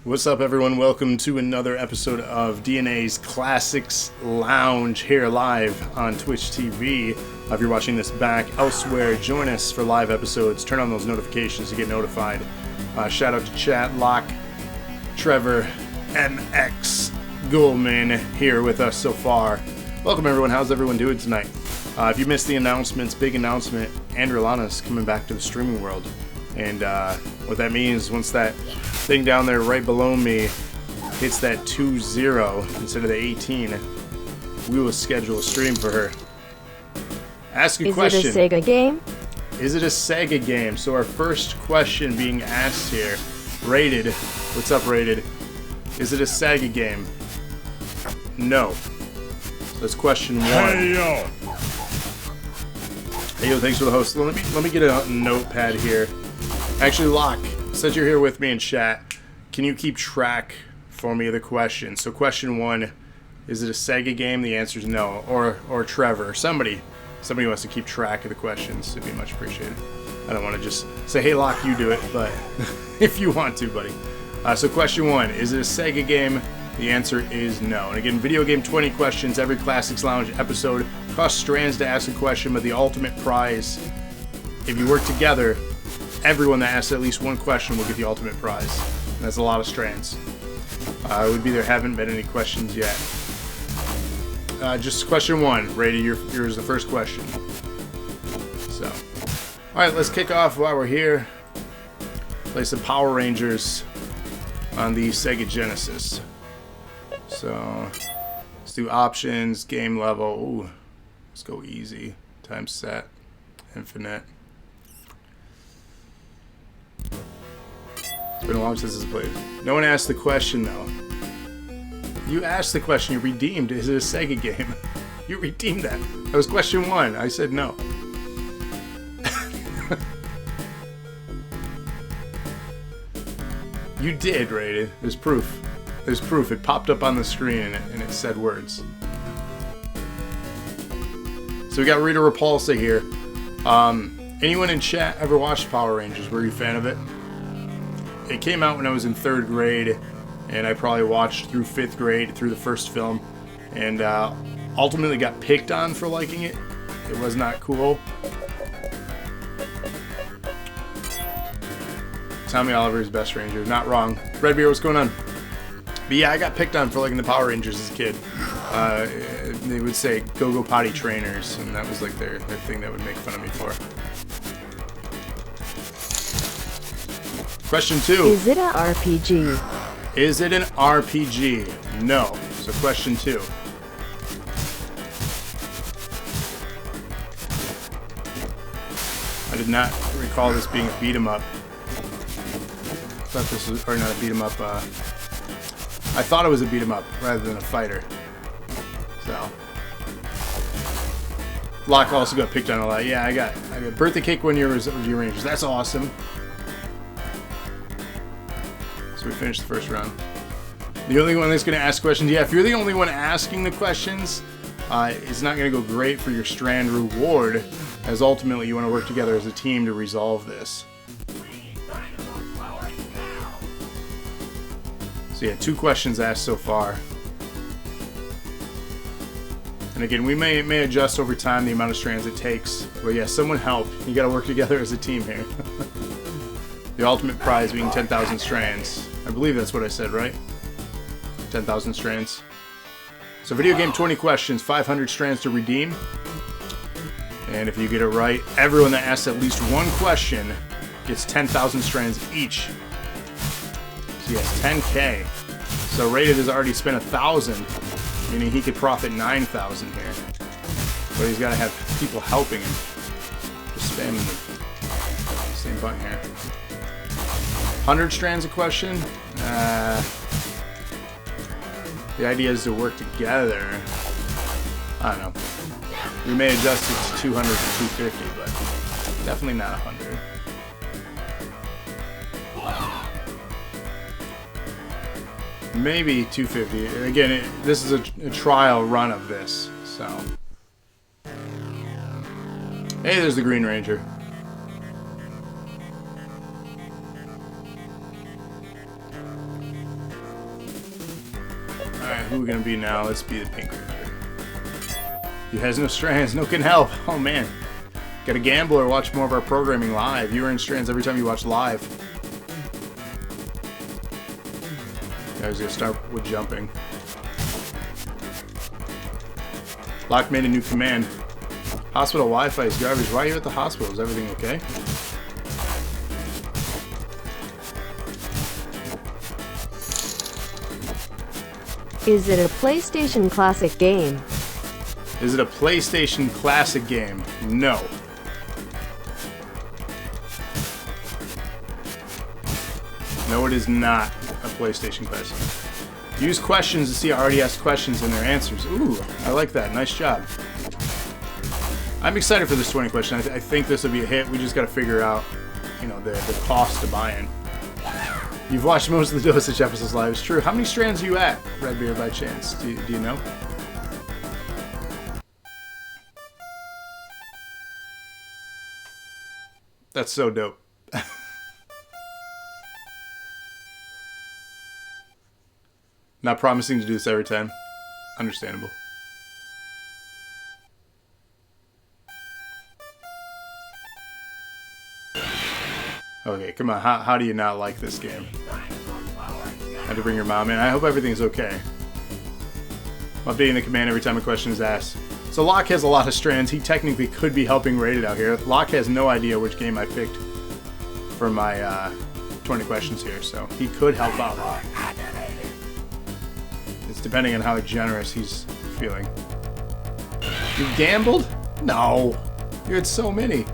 What's up, everyone? Welcome to another episode of DNA's Classics Lounge here live on Twitch TV. If you're watching this back elsewhere, join us for live episodes. Turn on those notifications to get notified. Shout out to Chat, Locke, Trevor, MX, Goldman here with us so far. Welcome, everyone. How's everyone doing tonight? If you missed the announcements, big announcement, Andrew Lana's coming back to the streaming world. And what that means, once that thing down there right below me hits that 2-0 instead of the 18, we will schedule a stream for her. Ask a question. Is it a Sega game? Is it a Sega game? So our first question being asked here, Rated, what's up, Rated? Is it a Sega game? No. So that's question one. Hey yo! Hey yo, thanks for the host. Let me get a notepad here. Actually, Locke, since you're here with me in chat, can you keep track for me of the question? So question one, is it a Sega game? The answer is no. Or Trevor, somebody wants to keep track of the questions. It'd be much appreciated. I don't want to just say, hey Locke, you do it, but if you want to, buddy. So question one, is it a Sega game? The answer is no. And again, video game 20 questions every Classics Lounge episode. Costs strands to ask a question, but the ultimate prize, if you work together, everyone that asks at least one question will get the ultimate prize. And that's a lot of strands. It would be there haven't been any questions yet. Just question one. Brady, yours the first question. So, alright, let's kick off while we're here. Play some Power Rangers on the Sega Genesis. So, let's do options, game level. Ooh, let's go easy. Time set, infinite. It's been a long since this is played. No one asked the question, though. You asked the question. You redeemed. Is it a Sega game? You redeemed that. That was question one. I said no. You did, Rated. There's proof. There's proof. It popped up on the screen and it said words. So we got Rita Repulsa here. Anyone in chat ever watched Power Rangers? Were you a fan of it? It came out when I was in 3rd grade, and I probably watched through 5th grade, through the first film, and ultimately got picked on for liking it. It was not cool. Tommy Oliver's best ranger. Not wrong. Redbeard, what's going on? But yeah, I got picked on for liking the Power Rangers as a kid. They would say go-go potty trainers, and that was like their thing that would make fun of me for. Question two. Is it an RPG? Is it an RPG? No. So question two. I did not recall this being a beat 'em up. I thought this was, or not a beat 'em up. I thought it was a beat 'em up rather than a fighter. So. Locke also got picked on a lot. Yeah, I got birthday cake 1 year was OG Rangers. That's awesome. So we finished the first round. The only one that's going to ask questions, yeah, if you're the only one asking the questions, it's not going to go great for your strand reward, as ultimately you want to work together as a team to resolve this. So yeah, 2 questions asked so far. And again, we may adjust over time the amount of strands it takes. But yeah, someone help. You got to work together as a team here. The ultimate prize being 10,000 strands. I believe that's what I said, right? 10,000 strands. So video game 20 questions, 500 strands to redeem. And if you get it right, everyone that asks at least one question gets 10,000 strands each. So yes, 10K. So Rated has already spent 1,000, meaning he could profit 9,000 here. But he's got to have people helping him. Just spamming the same button here. 100 strands a question. The idea is to work together. I don't know. We may adjust it to 200 to 250, but definitely not 100. Maybe 250. Again, this is a trial run of this, so. Hey, there's the Green Ranger. who are we gonna be now? Let's be the pink ranger. He has no strands, no can help. Oh man. Gotta gamble or watch more of our programming live. You earn strands every time you watch live. I was gonna start with jumping. Locke made a new command. Hospital Wi-Fi is garbage. Why are you at the hospital? Is everything okay? Is it a PlayStation Classic game? Is it a PlayStation Classic game? No. No, it is not a PlayStation Classic. Use questions to see already asked questions and their answers. Ooh, I like that. Nice job. I'm excited for this 20 question. I think this will be a hit. We just got to figure out, you know, the cost to buy in. You've watched most of the Dosage episodes live. It's true. How many strands are you at, Redbeard, by chance? Do you know? That's so dope. Not promising to do this every time. Understandable. Okay, come on. How do you not like this game? Had to bring your mom in. I hope everything's okay. I'm updating the command every time a question is asked. So Locke has a lot of strands. He technically could be helping Rated out here. Locke has no idea which game I picked for my 20 questions here, so he could help out. It's depending on how generous he's feeling. You gambled? No. You had so many.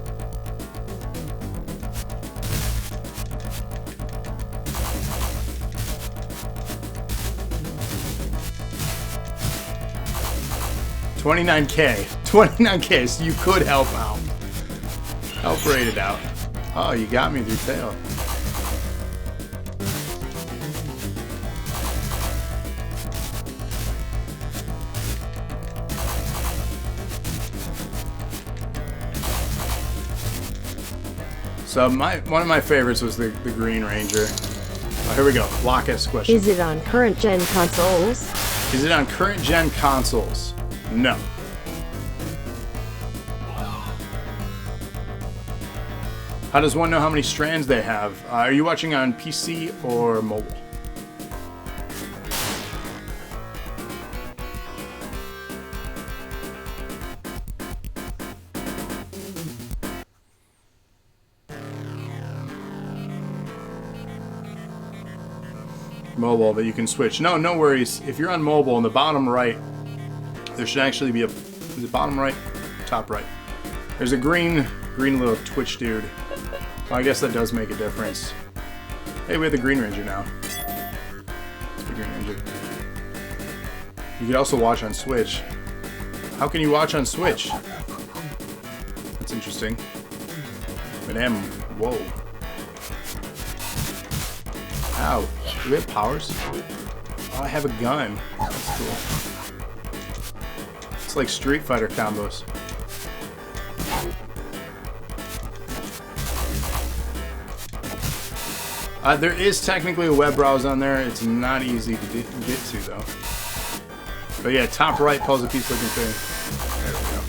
$29K. $29K, so you could help out. Help Rated out. Oh, you got me through tail. So one of my favorites was the Green Ranger. Oh, here we go. Locke has question. Is it on current gen consoles? Is it on current gen consoles? No. How does one know how many strands they have? Are you watching on PC or mobile? Mobile, but you can switch. No worries. If you're on mobile, in the bottom right, there should actually be is it bottom right? Top right. There's a green little Twitch dude. Well, I guess that does make a difference. Hey, we have the Green Ranger now. It's the Green Ranger. You could also watch on Switch. How can you watch on Switch? That's interesting. But whoa. Ow. Do we have powers? Oh, I have a gun. That's cool. It's like Street Fighter combos. There is technically a web browser on there. It's not easy to get to, though. But yeah, top right puzzle piece looking thing. There we go.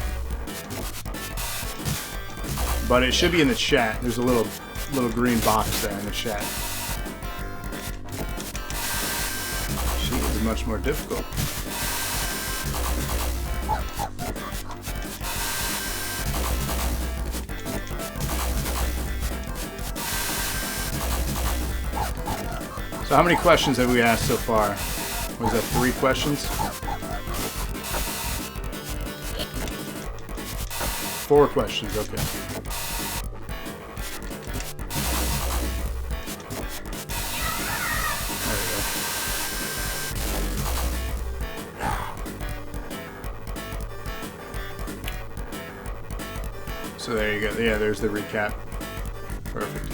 But it should be in the chat. There's a little green box there in the chat. She is much more difficult. So how many questions have we asked so far? Was that 3 questions? 4 questions, okay. There we go. So there you go. Yeah, there's the recap. Perfect.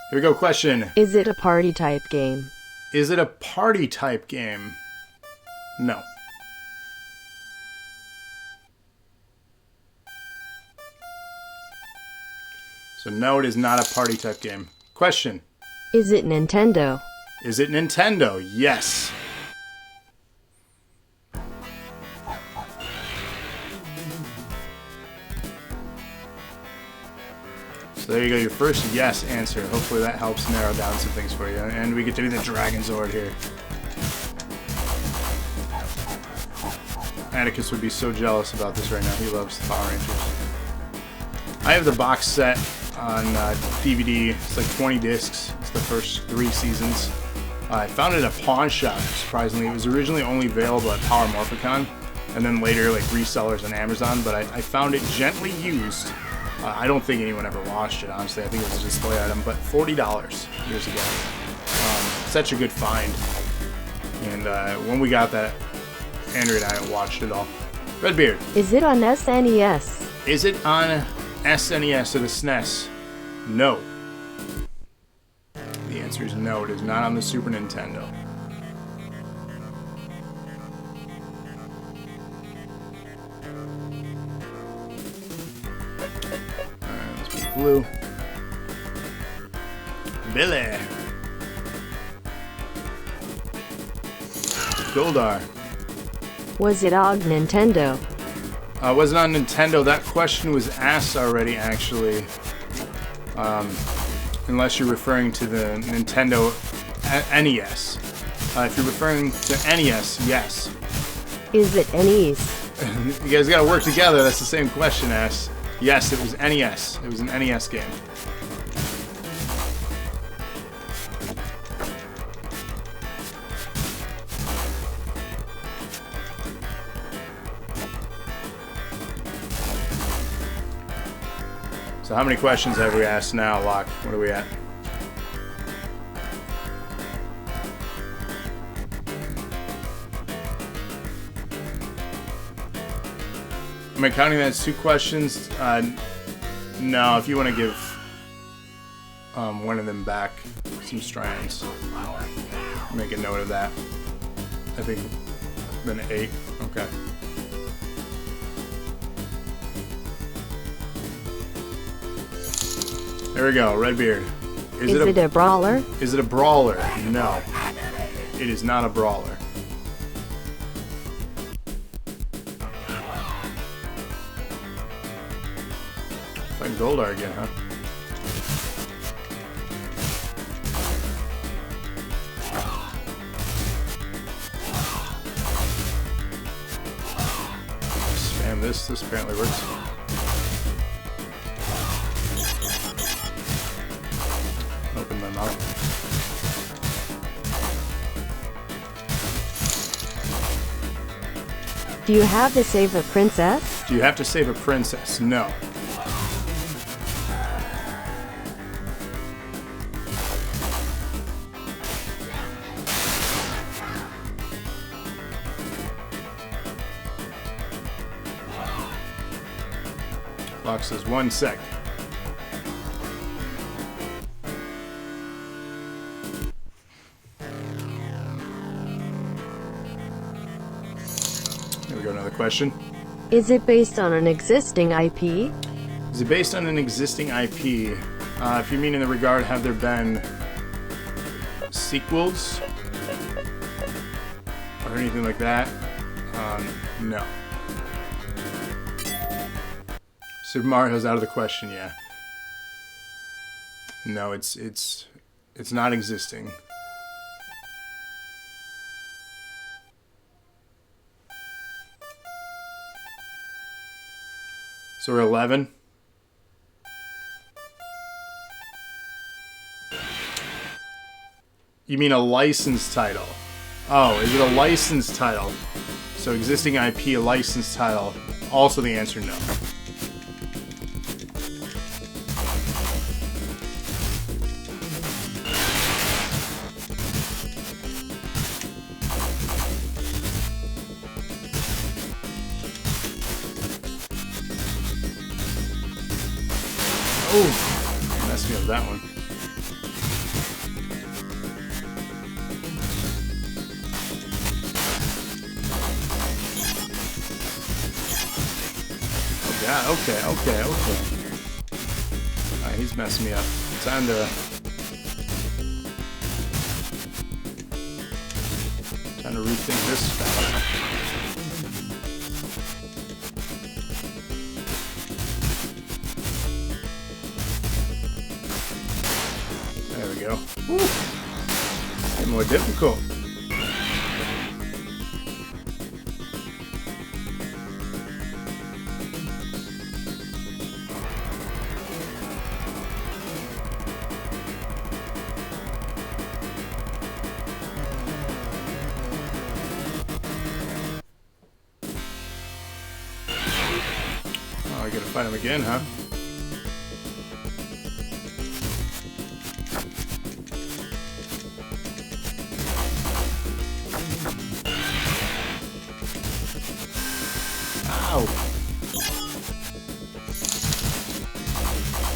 Here we go, question. Is it a party type game? Is it a party type game? No. So no, it is not a party type game. Question. Is it Nintendo? Is it Nintendo? Yes. So there you go, your first yes answer. Hopefully that helps narrow down some things for you. And we get to do the Dragon Zord here. Atticus would be so jealous about this right now. He loves the Power Rangers. I have the box set on DVD. It's like 20 discs. It's the first 3 seasons. I found it at a pawn shop, surprisingly. It was originally only available at Power Morphicon, and then later like resellers on Amazon, but I found it gently used. I don't think anyone ever watched it, honestly. I think it was a display item, but $40 years ago. Such a good find. And when we got that, Andrew and I watched it all. Redbeard. Is it on SNES? Is it on SNES or the SNES? No. The answer is no. It is not on the Super Nintendo. Alright, let's put blue. Billy. Goldar. Was it on Nintendo? Was it on Nintendo? That question was asked already, actually. Unless you're referring to the Nintendo NES. If you're referring to NES, yes. Is it NES? You guys gotta work together. That's the same question asked. Yes, it was NES. It was an NES game. So how many questions have we asked now, Locke? What are we at? Am I counting that as 2 questions? No, if you want to give one of them back some strands, make a note of that. I think then 8. Okay. There we go, Redbeard. Is it a brawler? Is it a brawler? No. It is not a brawler. Fighting Goldar again, huh? Spam this. This apparently works. Open my mouth. Do you have to save a princess? Do you have to save a princess? No. Clock says 1 sec. Here we go, another question. Is it based on an existing IP? Is it based on an existing IP? If you mean in the regard, have there been sequels? Or anything like that? No. Super Mario's out of the question, yeah. No, it's not existing. So we're 11. You mean a licensed title? Oh, is it a licensed title? So existing IP, a licensed title. Also the answer, no. Oh, messed me up with that one. Oh god, okay. I he's messing me up. Time to rethink this spell. There we go. Woo. Get more difficult. Oh, I gotta fight him again, huh? Ow!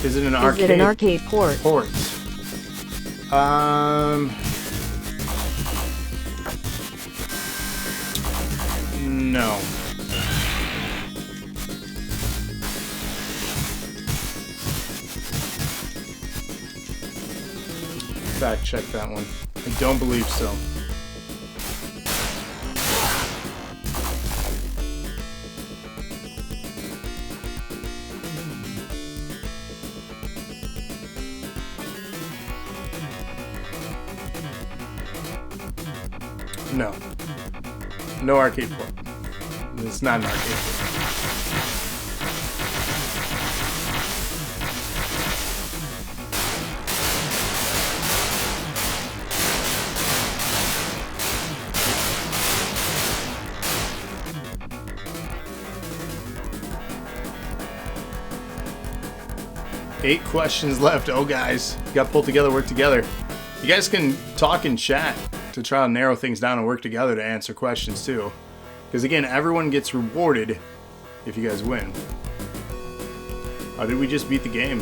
Is it an arcade? Is it an arcade port? Port. No. Fact check that one. I don't believe so. No. No arcade port. It's not an arcade port. 8 questions left. Oh, guys. You got to pull together, work together. You guys can talk and chat to try to narrow things down and work together to answer questions, too. Because, again, everyone gets rewarded if you guys win. Oh, did we just beat the game?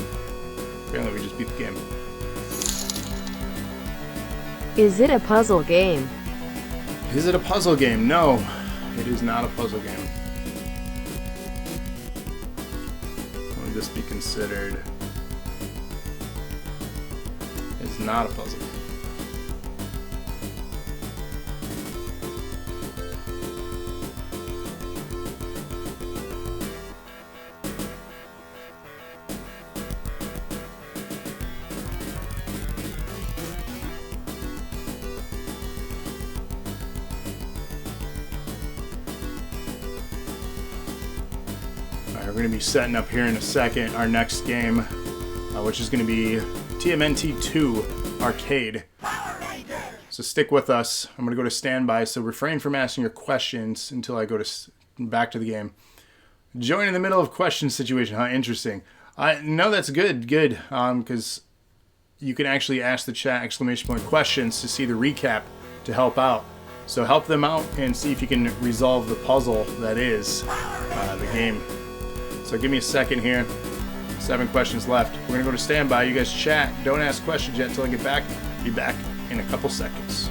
Apparently we just beat the game. Is it a puzzle game? Is it a puzzle game? No, it is not a puzzle game. Would this be considered? It's not a puzzle. We're going to be setting up here in a second our next game, which is going to be TMNT 2 Arcade. So stick with us. I'm going to go to standby, so refrain from asking your questions until I go back to the game. Join in the middle of question situation, huh? Interesting. No, that's good, because you can actually ask the chat exclamation point questions to see the recap to help out. So help them out and see if you can resolve the puzzle that is the game. So give me a second here. 7 questions left. We're going to go to standby. You guys chat. Don't ask questions yet until I get back. Be back in a couple seconds.